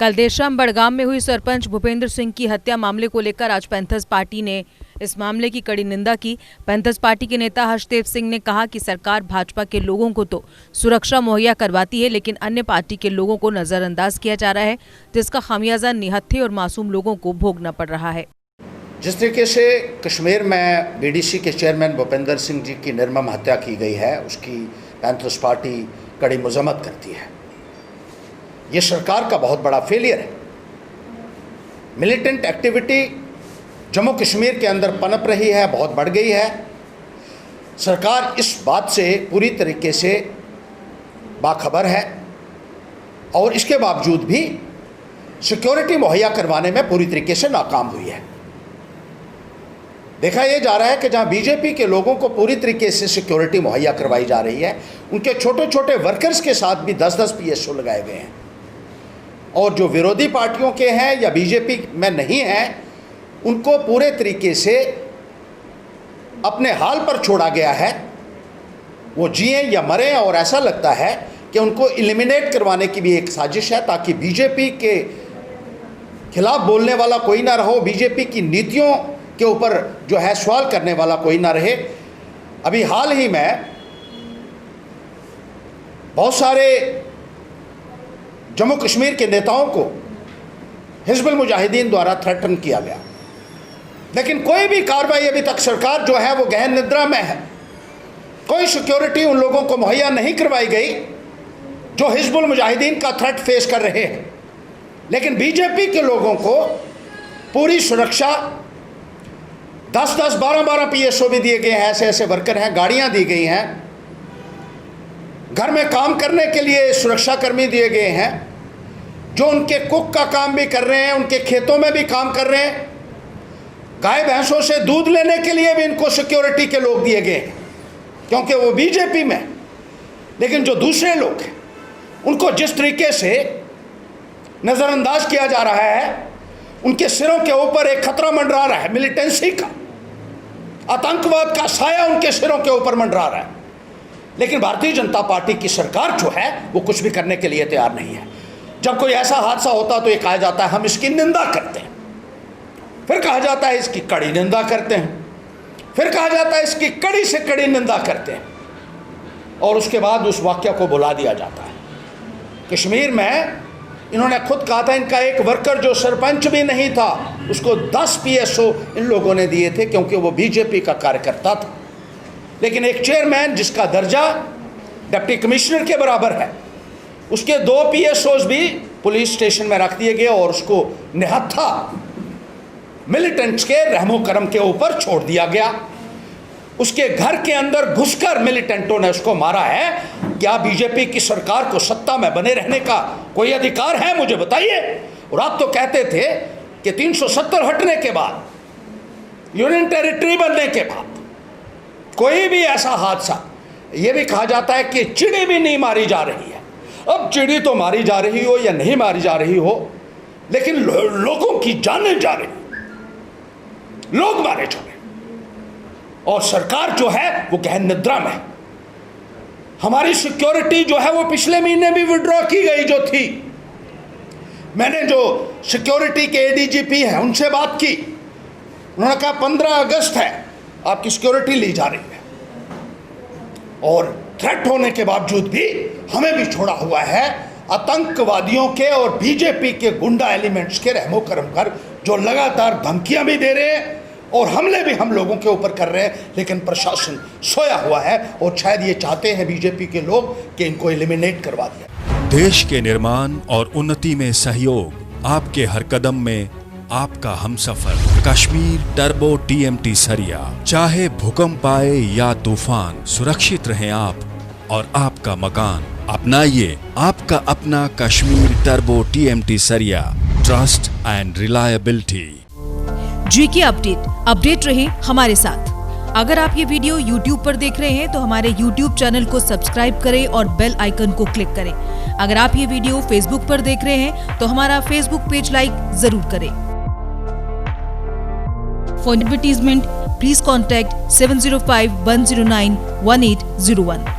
कल देर शाम बड़गाम में हुई सरपंच भूपेंद्र सिंह की हत्या मामले को लेकर आज पैंथर्स पार्टी ने इस मामले की कड़ी निंदा की। पैंथर्स पार्टी के नेता हर्षदेव सिंह ने कहा कि सरकार भाजपा के लोगों को तो सुरक्षा मुहैया करवाती है, लेकिन अन्य पार्टी के लोगों को नजरअंदाज किया जा रहा है, जिसका खामियाजा निहत्थे और मासूम लोगों को भोगना पड़ रहा है। जिस तरीके से कश्मीर में बीडीसी के चेयरमैन भूपेंद्र सिंह जी की निर्मम हत्या की गई है, उसकी पैंथर्स पार्टी कड़ी मजम्मत करती है। ये सरकार का बहुत बड़ा फेलियर है। मिलिटेंट एक्टिविटी जम्मू कश्मीर के अंदर पनप रही है, बहुत बढ़ गई है। सरकार इस बात से पूरी तरीके से बाखबर है और इसके बावजूद भी सिक्योरिटी मुहैया करवाने में पूरी तरीके से नाकाम हुई है। देखा यह जा रहा है कि जहां बीजेपी के लोगों को पूरी तरीके से सिक्योरिटी मुहैया करवाई जा रही है, उनके छोटे छोटे वर्कर्स के साथ भी 10-10 पीएसओ लगाए गए हैं, और जो विरोधी पार्टियों के हैं या बीजेपी में नहीं हैं, उनको पूरे तरीके से अपने हाल पर छोड़ा गया है। वो जिए या मरे, और ऐसा लगता है कि उनको एलिमिनेट करवाने की भी एक साजिश है, ताकि बीजेपी के खिलाफ बोलने वाला कोई ना रहो, बीजेपी की नीतियों के ऊपर जो है सवाल करने वाला कोई ना रहे। अभी हाल ही में बहुत सारे जम्मू कश्मीर के नेताओं को हिजबुल मुजाहिदीन द्वारा थ्रेटन किया गया, लेकिन कोई भी कार्रवाई अभी तक सरकार जो है वो गहन निद्रा में है। कोई सिक्योरिटी उन लोगों को मुहैया नहीं करवाई गई जो हिजबुल मुजाहिदीन का थ्रेट फेस कर रहे हैं, लेकिन बीजेपी के लोगों को पूरी सुरक्षा, 10-10, 12-12 पीएसओ भी दिए गए हैं, ऐसे ऐसे वर्कर हैं, गाड़ियां दी गई हैं, घर में काम करने के लिए सुरक्षाकर्मी दिए गए हैं, जो उनके कुक का काम भी कर रहे हैं, उनके खेतों में भी काम कर रहे हैं, गाय भैंसों से दूध लेने के लिए भी इनको सिक्योरिटी के लोग दिए गए हैं, क्योंकि वो बीजेपी में। लेकिन जो दूसरे लोग हैं उनको जिस तरीके से नज़रअंदाज किया जा रहा है, उनके सिरों के ऊपर एक खतरा मंडरा रहा है, मिलिटेंसी का, आतंकवाद का साया उनके सिरों के ऊपर मंडरा रहा है। लेकिन भारतीय जनता पार्टी की सरकार जो है वो कुछ भी करने के लिए तैयार नहीं है। जब कोई ऐसा हादसा होता तो ये कहा जाता है हम इसकी निंदा करते हैं, फिर कहा जाता है इसकी कड़ी निंदा करते हैं, फिर कहा जाता है इसकी कड़ी से कड़ी निंदा करते हैं, और उसके बाद उस वाक्य को भुला दिया जाता है। कश्मीर में इन्होंने खुद कहा था, इनका एक वर्कर जो सरपंच भी नहीं था उसको 10 पीएसओ इन लोगों ने दिए थे, क्योंकि वो बीजेपी का कार्यकर्ता था। लेकिन एक चेयरमैन जिसका दर्जा डिप्टी कमिश्नर के बराबर है, उसके 2 पीएसओज भी पुलिस स्टेशन में रख दिए गए और उसको निहत्था मिलिटेंट्स के रहमो करम के ऊपर छोड़ दिया गया। उसके घर के अंदर घुसकर मिलिटेंटों ने उसको मारा है। क्या बीजेपी की सरकार को सत्ता में बने रहने का कोई अधिकार है, मुझे बताइए। और आप तो कहते थे कि 370 हटने के बाद, यूनियन टेरिटरी बनने के बाद कोई भी ऐसा हादसा, यह भी कहा जाता है कि चिड़ी भी नहीं मारी जा रही है। अब चिड़ी तो मारी जा रही हो या नहीं मारी जा रही हो, लेकिन लोगों की जानें जा रही, लोग मारे जा रहे, और सरकार जो है वो गहन निद्रा में। हमारी सिक्योरिटी जो है वो पिछले महीने भी विड्रॉ की गई जो थी। मैंने जो सिक्योरिटी के एडीजीपी हैं उनसे बात की, उन्होंने कहा 15 अगस्त है, आपकी सिक्योरिटी ली जा रही है, और थ्रेट होने के बावजूद भी हमें भी छोड़ा हुआ है आतंकवादियों के और बीजेपी के गुंडा एलिमेंट्स के रहमो करम कर, जो लगातार धमकियां भी दे रहे हैं और हमले भी हम लोगों के ऊपर कर रहे हैं। लेकिन प्रशासन सोया हुआ है, और शायद ये चाहते हैं बीजेपी के लोग कि इनको एलिमिनेट करवा दिया। देश के निर्माण और उन्नति में सहयोग, आपके हर कदम में आपका हमसफर। कश्मीर टर्बो TMT सरिया, चाहे भूकंप आए या तूफान, सुरक्षित रहें आप और आपका मकान। अपनाइए आपका अपना कश्मीर टर्बो TMT सरिया, trust and reliability. GK update रहे हमारे साथ। अगर आप ये वीडियो YouTube पर देख रहे हैं तो हमारे YouTube चैनल को सब्सक्राइब करें और बेल आइकन को क्लिक करें। अगर आप ये वीडियो Facebook पर देख रहे हैं तो हमारा Facebook पेज लाइक जरूर करें। For advertisement please contact 705-109-1801।